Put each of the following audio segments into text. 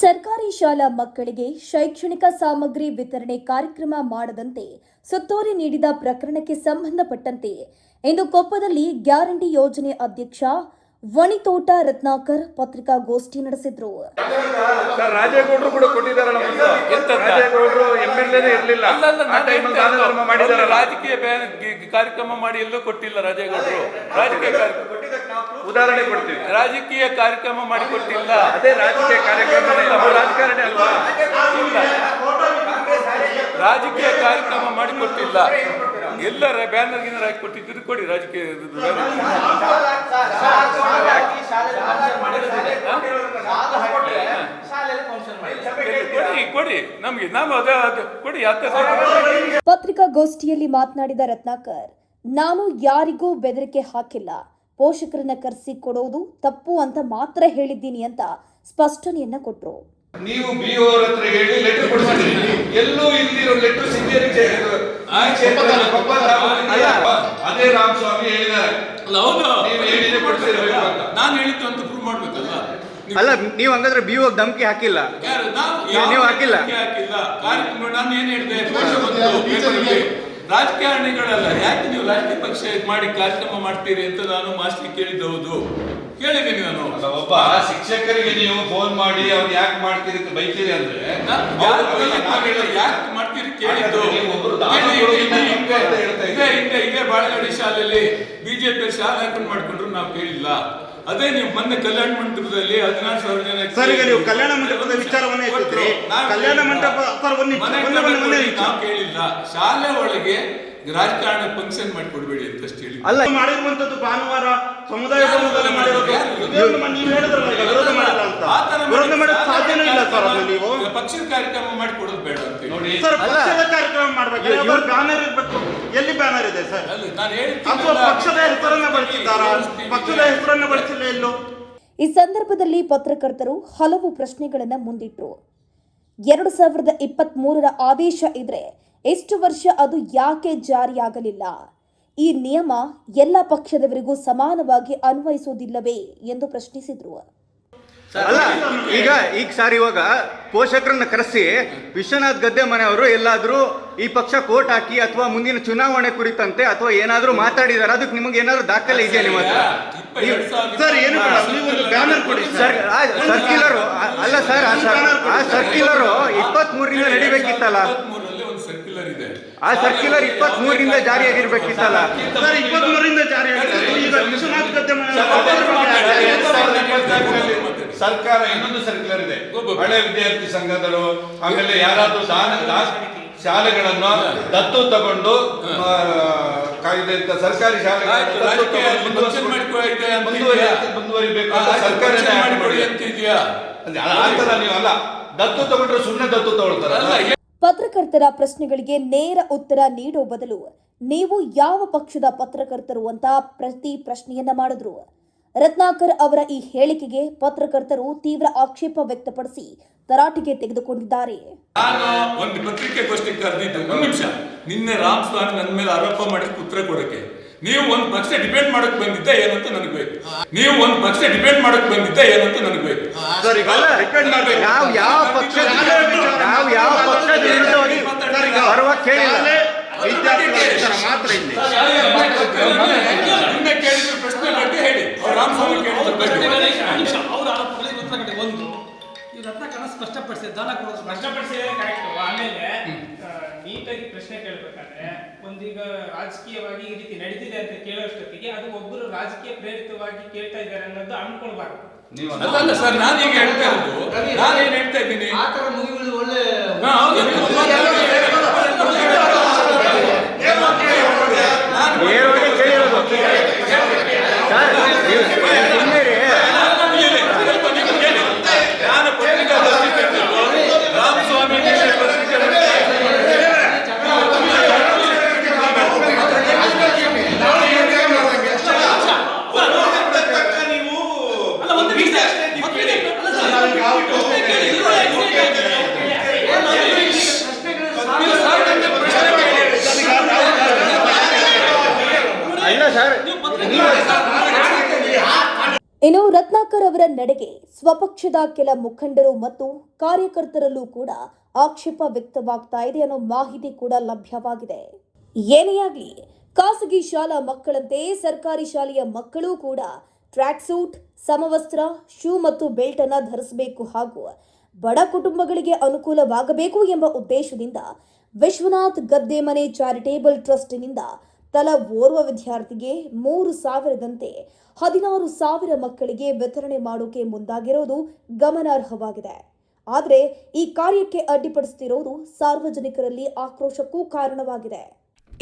ಸರ್ಕಾರಿ ಶಾಲಾ ಮಕ್ಕಳಿಗೆ ಶೈಕ್ಷಣಿಕ ಸಾಮಗ್ರಿ ವಿತರಣೆ ಕಾರ್ಯಕ್ರಮ ಮಾಡದಂತೆ ಸುತ್ತೋಲೆ ನೀಡಿದ ಪ್ರಕರಣಕ್ಕೆ ಸಂಬಂಧಪಟ್ಟಂತೆ ಇಂದು ಕೊಪ್ಪದಲ್ಲಿ ಗ್ಯಾರಂಟಿ ಯೋಜನೆ ಅಧ್ಯಕ್ಷ ವಣಿತೋಟ ರತ್ನಾಕರ್ ಪತ್ರಿಕಾಗೋಷ್ಠಿ ನಡೆಸಿದರು. ರಾಜೇಗೌಡರು ಕೂಡ ಕೊಟ್ಟಿದ್ದಾರೆ. ರಾಜೇಗೌಡರು MLA ಇರಲಿಲ್ಲ, ರಾಜಕೀಯ ಕಾರ್ಯಕ್ರಮ ಮಾಡಿ ಎಲ್ಲೂ ಕೊಟ್ಟಿಲ್ಲ. ರಾಜೇಗೌಡರು ರಾಜಕೀಯ ಉದಾಹರಣೆ ಕೊಡ್ತೀವಿ. ರಾಜಕೀಯ ಕಾರ್ಯಕ್ರಮ ಮಾಡಿ ಕೊಟ್ಟಿಲ್ಲ. ಅದೇ ರಾಜಕೀಯ ಕಾರ್ಯಕ್ರಮ ರಾಜಕಾರಣಿ ಅಲ್ವಾ? ರಾಜಕೀಯ ಕಾರ್ಯಕ್ರಮ ಮಾಡಿ ಕೊಟ್ಟಿಲ್ಲ. ಎಲ್ಲರ ಬ್ಯಾನರ್ ಗಿನ್ನರ್ ಹಾಕಿ ಕೊಟ್ಟಿದ್ದು ಕೊಡಿ. ರಾಜಕೀಯ ಕೊಡಿ ನಮ್ಗೆ ಕೊಡಿ. ಪತ್ರಿಕಾಗೋಷ್ಠಿಯಲ್ಲಿ ಮಾತನಾಡಿದ ರತ್ನಾಕರ್, ನಾನು ಯಾರಿಗೂ ಬೆದರಿಕೆ ಹಾಕಿಲ್ಲ, ಪೋಷಕರನ್ನ ಕರೆಸಿ ಕೊಡೋದು ತಪ್ಪು ಅಂತ ಮಾತ್ರ ಹೇಳಿದ್ದೀನಿ ಅಂತ ಸ್ಪಷ್ಟನೆಯನ್ನ ಕೊಟ್ಟರು. ನೀವು BO ಹತ್ರ ಹೇಳಿ ಲೆಟರ್ ಕೊಡಿಸಿದ್ರಿ. ಎಲ್ಲೂ ಇಲ್ಲಿರೋ ಲೆಟರ್ ಸಿಂಧಿಯರಿಗೆ ಅದೇ ರಾಮಸ್ವಾಮಿ ಹೇಳಿದ್ದಾರೆ. ನೀವು ಹೇಳಿದ್ರೆ ಕೊಡಿಸಿರ್ಬೇಕು ಅಂತ. ನಾನು ಹೇಳಿದ್ದು ಅಂತ ಪ್ರೂವ್ ಮಾಡ್ಬೇಕಲ್ಲ. ಅಲ್ಲ, ನೀವು ಹಂಗಾದ್ರೆ BO ಧಮಕಿ ಹಾಕಿಲ್ಲ? ನೀವು ಹಾಕಿಲ್ಲ. ಕಾರ್ಯಕ್ರಮ ನಾನು ಏನ್ ಹೇಳಿದೆ, ರಾಜಕಾರಣಿಗಳಲ್ಲ, ಯಾಕೆ ನೀವು ರಾಜಕೀಯ ಪಕ್ಷ ಮಾಡಿ ಕಾರ್ಯಕ್ರಮ ಮಾಡ್ತೀರಿ ಅಂತ ನಾನು ಮಾಸ್ಟರ್ ಕೇಳಿದ್ದು. ಹೌದು, ಕೇಳಿದ್ದೀನಿ ನಾನು. ಒಬ್ಬ ಶಿಕ್ಷಕರಿಗೆ ನೀವು ಫೋನ್ ಮಾಡಿ ಅವ್ರು ಯಾಕೆ ಮಾಡ್ತೀರಿ ಅಂತ ಬೈತೀರಿ ಅಂದ್ರೆ ಯಾಕೆ ಮಾಡ್ತೀರಿ ಕೇಳಿದ್ದು. ಇದೇ ಬಾಳಗಡಿ ಶಾಲೆಯಲ್ಲಿ ಬಿಜೆಪಿ ಶಾಲೆ ಹಾಕೊಂಡು ಮಾಡ್ಕೊಂಡ್ರು ನಾವು ಕೇಳಿಲ್ಲ. ಅದೇ ನೀವು ಮೊನ್ನೆ ಕಲ್ಯಾಣ ಮಂಟಪದಲ್ಲಿ 16,000 ಜನ ಸರ್, ಈಗ ನೀವು ಕಲ್ಯಾಣ ಮಂಟಪದ ವಿಚಾರವನ್ನೇ ಎತ್ತಿದ್ರಿ. ಕಲ್ಯಾಣ ಮಂಟಪ ನಾವು ಕೇಳಿಲ್ಲ. ಶಾಲೆ ಒಳಗೆ ರಾಜಕಾರಣ ಫಂಕ್ಷನ್ ಮಾಡಿ ಕೊಡಬೇಡಿ ಅಂತ ಹೇಳಿ. ಅಲ್ಲ, ಮಾಡಿರುವಂತದ್ದು ಭಾನುವಾರ ಸಮುದಾಯ ಭವನದಲ್ಲಿ ಮಾಡಿರೋದು. ನೀವು ಹೇಳಿದ್ರಲ್ಲ ಈಗ ವಿರೋಧ ಮಾಡಿಲ್ಲ ಅಂತ. ವಿರೋಧ ಮಾಡೋದು ಸಾಧ್ಯನೇ ಇಲ್ಲ ಸರ್. ಅದು ನೀವು ಪಕ್ಷದ ಕಾರ್ಯಕ್ರಮ ಮಾಡಿ ಕೊಡೋದು ಬೇಡ ಅಂತ ನೋಡಿ ಸರ್. ಪಕ್ಷದ ಕಾರ್ಯಕ್ರಮ ಮಾಡ್ಬೇಕು, ಬ್ಯಾನರ್ ಇರ್ಬೇಕು. ಎಲ್ಲಿ ಬ್ಯಾನರ್ ಇದೆ ಸರ್? ನಾನು ಹೇಳಿದ್ದು ಅಥವಾ ಪಕ್ಷದ ಹೆಸರನ್ನ ಬಳಸಿದ್ದಾರಾ? ಪಕ್ಷದ ಹೆಸರನ್ನ ಬಳಸಿಲ್ಲ ಎಲ್ಲೋ. ಈ ಸಂದರ್ಭದಲ್ಲಿ ಪತ್ರಕರ್ತರು ಹಲವು ಪ್ರಶ್ನೆಗಳನ್ನು ಮುಂದಿಟ್ಟರು. 2023ರ ಆದೇಶ ಇದ್ರೆ ಎಷ್ಟು ವರ್ಷ ಅದು ಯಾಕೆ ಜಾರಿಯಾಗಲಿಲ್ಲ? ಈ ನಿಯಮ ಎಲ್ಲ ಪಕ್ಷದವರಿಗೂ ಸಮಾನವಾಗಿ ಅನ್ವಯಿಸುವುದಿಲ್ಲವೇ ಎಂದು ಪ್ರಶ್ನಿಸಿದ್ರು. ಅಲ್ಲ, ಈಗ ಸರ್, ಇವಾಗ ಪೋಷಕರನ್ನ ಕರೆಸಿ ವಿಶ್ವನಾಥ್ ಗದ್ದೆ ಮನೆಯವರು ಎಲ್ಲಾದ್ರೂ ಈ ಪಕ್ಷ ಕೋಟ್ ಹಾಕಿ ಅಥವಾ ಮುಂದಿನ ಚುನಾವಣೆ ಕುರಿತಂತೆ ಅಥವಾ ಏನಾದ್ರೂ ಮಾತಾಡಿದಾರೆ? ಅದಕ್ಕೆ ನಿಮಗೆ ಏನಾದ್ರು ದಾಖಲೆ ಇದೆಯಾ ನಿಮ್ಮ ಹತ್ರ? ಸರ್, ಏನು ಬ್ಯಾನರ್ ಕೊಡಿ ಸರ್. ಸರ್ಕ್ಯುಲರ್ ಅಲ್ಲ ಸರ್, ಆ ಸರ್ಕ್ಯುಲರ್ 23ರಿಂದ ನಡಿಬೇಕಿತ್ತಲ್ಲ. ಆ ಸರ್ಕ್ಯುಲರ್ 23ರಿಂದ ಜಾರಿಯಾಗಿರ್ಬೇಕಿತ್ತಲ್ಲ ಸರ್. 23ರಿಂದ ಸರ್ಕಾರ ಇನ್ನೊಂದು ಸರ್ಕ್ಯುಲರ್ ಇದೆ. ಹಳೆ ವಿದ್ಯಾರ್ಥಿ ಸಂಘಗಳು ಆಮೇಲೆ ಯಾರಾದ್ರೂ ಶಾಲೆಗಳನ್ನು ದತ್ತು ತಗೊಂಡು ಕಾಯ್ದೆ ಅಂತ ಸರ್ಕಾರಿ ಶಾಲೆಗಳನ್ನು ಮುಂದುವರಿಬೇಕು ಅಂತ ಸರ್ಕಾರನೇ ಆತರ. ನೀವು ಅಲ್ಲ, ದತ್ತು ತಗೊಂಡ್ರೆ ಸುಮ್ಮನೆ ದತ್ತು ತಗೊಳ್ತಾರಲ್ಲ. ಪತ್ರಕರ್ತರ ಪ್ರಶ್ನೆಗಳಿಗೆ ನೇರ ಉತ್ತರ ನೀಡೋ ಬದಲು ನೀವು ಯಾವ ಪಕ್ಷದ ಪತ್ರಕರ್ತರು ಅಂತ ಪ್ರತಿ ಪ್ರಶ್ನೆಯನ್ನ ಮಾಡಿದ್ರು. ರತ್ನಾಕರ್ ಅವರ ಈ ಹೇಳಿಕೆಗೆ ಪತ್ರಕರ್ತರು ತೀವ್ರ ಆಕ್ಷೇಪ ವ್ಯಕ್ತಪಡಿಸಿ ತರಾಟೆಗೆ ತೆಗೆದುಕೊಂಡಿದ್ದಾರೆ. ನಾನು ಒಂದು ಪತ್ರಿಕೆಗೋಷ್ಠಿ ಕರೆದಿದ್ದು. ಒಂದು ನಿಮಿಷ, ನಿನ್ನೆ ರಾಮಸ್ವಾಮಿ ನನ್ನ ಮೇಲೆ ಆರೋಪ ಮಾಡಿ ಉತ್ತರ ಕೊಡಕ್ಕೆ ನೀವು ಒಂದು ಪಕ್ಷ ಡಿಬೇಟ್ ಮಾಡಕ್ ಬಂದಿದ್ದ ಏನಂತ ನನಗೆ ಬೇಕು. ಯಾವ ಪಕ್ಷದ ವಿರುದ್ಧವಾಗಿ ಮಾತ್ರ ಇಲ್ಲಿ ಕೇಳಿದ್ರು ಪ್ರಶ್ನೆ ಬಗ್ಗೆ ಹೇಳಿ. ರಾಮಸ್ವಾಮಿ ಸ್ಪಷ್ಟಪಡಿಸಿದ್ರೆ ಕರೆಕ್ಟ್. ಆಮೇಲೆ ನೀಟಾಗಿ ಪ್ರಶ್ನೆ ಕೇಳಬೇಕಾದ್ರೆ ಒಂದೀಗ ರಾಜಕೀಯವಾಗಿ ಈ ರೀತಿ ನಡೆದಿದೆ ಅಂತ ಕೇಳೋಷ್ಟೊತ್ತಿಗೆ ಅದು ಒಬ್ಬರು ರಾಜಕೀಯ ಪ್ರೇರಿತವಾಗಿ ಕೇಳ್ತಾ ಇದ್ದಾರೆ ಅನ್ನೋದು ಅನ್ಕೊಳ್ಬಾರ್ದು. ಅಲ್ಲ ಸರ್, ನಾನೀಗ ಹೇಳ್ತಾ ಇರೋದು, ನಾನೇನ್ ಹೇಳ್ತಾ ಇದ್ದೀನಿ, ಒಳ್ಳೆ ಇನ್ನು ರತ್ನಾಕರ್ ಅವರ ನಡೆಗೆ ಸ್ವಪಕ್ಷದ ಕೆಲ ಮುಖಂಡರು ಮತ್ತು ಕಾರ್ಯಕರ್ತರಲ್ಲೂ ಕೂಡ ಆಕ್ಷೇಪ ವ್ಯಕ್ತವಾಗ್ತಾ ಇದೆ ಅನ್ನೋ ಮಾಹಿತಿ ಕೂಡ ಲಭ್ಯವಾಗಿದೆ. ಏನೇ ಆಗಲಿ, ಖಾಸಗಿ ಶಾಲಾ ಮಕ್ಕಳಂತೆ ಸರ್ಕಾರಿ ಶಾಲೆಯ ಮಕ್ಕಳೂ ಕೂಡ ಟ್ರ್ಯಾಕ್ ಸೂಟ್, ಸಮವಸ್ತ್ರ, ಶೂ ಮತ್ತು ಬೆಲ್ಟ್ ಅನ್ನ ಧರಿಸಬೇಕು ಹಾಗೂ ಬಡ ಕುಟುಂಬಗಳಿಗೆ ಅನುಕೂಲವಾಗಬೇಕು ಎಂಬ ಉದ್ದೇಶದಿಂದ ವಿಶ್ವನಾಥ್ ಗದ್ದೆಮನೆ ಚಾರಿಟೇಬಲ್ ಟ್ರಸ್ಟ್ನಿಂದ ತಲಾ ಓರ್ವ ವಿದ್ಯಾರ್ಥಿಗೆ 3,000ದಂತೆ 16,000 ಮಕ್ಕಳಿಗೆ ವಿತರಣೆ ಮಾಡೋಕೆ ಮುಂದಾಗಿರೋದು ಗಮನಾರ್ಹವಾಗಿದೆ. ಆದರೆ ಈ ಕಾರ್ಯಕ್ಕೆ ಅಡ್ಡಿಪಡಿಸುತ್ತಿರೋದು ಸಾರ್ವಜನಿಕರಲ್ಲಿ ಆಕ್ರೋಶಕ್ಕೂ ಕಾರಣವಾಗಿದೆ.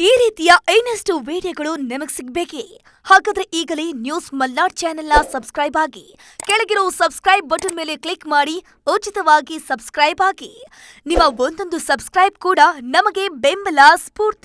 ಈ ರೀತಿಯ ಇನ್ನಷ್ಟು ವಿಡಿಯೋಗಳು ನಿಮಗೆ ಸಿಗಬೇಕೇ? ಹಾಗಾದ್ರೆ ಈಗಲೇ ನ್ಯೂಸ್ ಮಲ್ನಾಡ್ ಚಾನೆಲ್ನ ಸಬ್ಸ್ಕ್ರೈಬ್ ಆಗಿ ಕೆಳಗಿರೋ ಸಬ್ಸ್ಕ್ರೈಬ್ ಬಟನ್ ಮೇಲೆ ಕ್ಲಿಕ್ ಮಾಡಿ ಉಚಿತವಾಗಿ ಸಬ್ಸ್ಕ್ರೈಬ್ ಆಗಿ. ನಿಮ್ಮ ಒಂದೊಂದು ಸಬ್ಸ್ಕ್ರೈಬ್ ಕೂಡ ನಮಗೆ ಬೆಂಬಲ, ಸ್ಫೂರ್ತಿ.